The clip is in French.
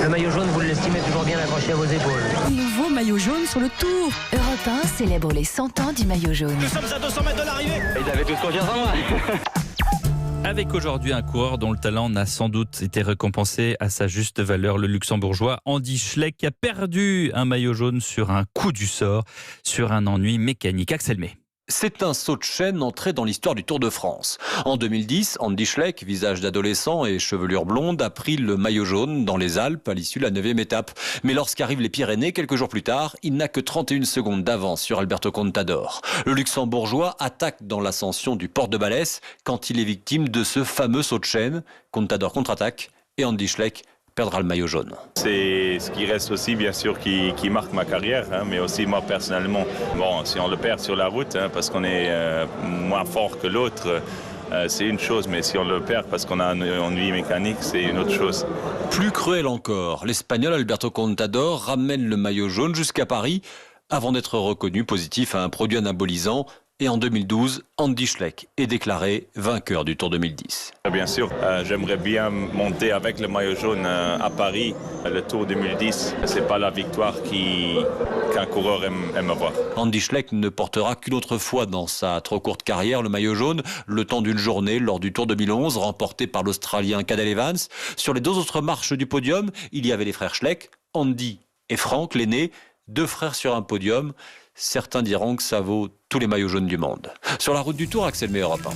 Le maillot jaune, vous l'estimez toujours bien accroché à vos épaules. Nouveau maillot jaune sur le Tour. Europe 1 célèbre les 100 ans du maillot jaune. Nous sommes à 200 mètres de l'arrivée. Ils avaient tous confiance en moi. Avec aujourd'hui un coureur dont le talent n'a sans doute été récompensé à sa juste valeur, le luxembourgeois Andy Schleck, qui a perdu un maillot jaune sur un coup du sort, sur un ennui mécanique. Axel May. C'est un saut de chaîne entré dans l'histoire du Tour de France. En 2010, Andy Schleck, visage d'adolescent et chevelure blonde, a pris le maillot jaune dans les Alpes à l'issue de la 9e étape. Mais lorsqu'arrivent les Pyrénées, quelques jours plus tard, il n'a que 31 secondes d'avance sur Alberto Contador. Le luxembourgeois attaque dans l'ascension du Port de Balès quand il est victime de ce fameux saut de chaîne. Contador contre-attaque et Andy Schleck perdra le maillot jaune. C'est ce qui reste aussi, bien sûr, qui marque ma carrière, mais aussi moi personnellement. Bon, si on le perd sur la route, parce qu'on est moins fort que l'autre, c'est une chose, mais si on le perd parce qu'on a un ennui mécanique, c'est une autre chose. Plus cruel encore, l'Espagnol Alberto Contador ramène le maillot jaune jusqu'à Paris avant d'être reconnu positif à un produit anabolisant. Et en 2012, Andy Schleck est déclaré vainqueur du Tour 2010. Bien sûr, j'aimerais bien monter avec le maillot jaune à Paris. Le Tour 2010, c'est pas la victoire qu'un coureur aime avoir. Andy Schleck ne portera qu'une autre fois dans sa trop courte carrière le maillot jaune, le temps d'une journée lors du Tour 2011, remporté par l'Australien Cadel Evans. Sur les deux autres marches du podium, il y avait les frères Schleck, Andy et Frank, l'aîné, deux frères sur un podium. Certains diront que ça vaut tous les maillots jaunes du monde. Sur la route du Tour, Axel May, Europe 1.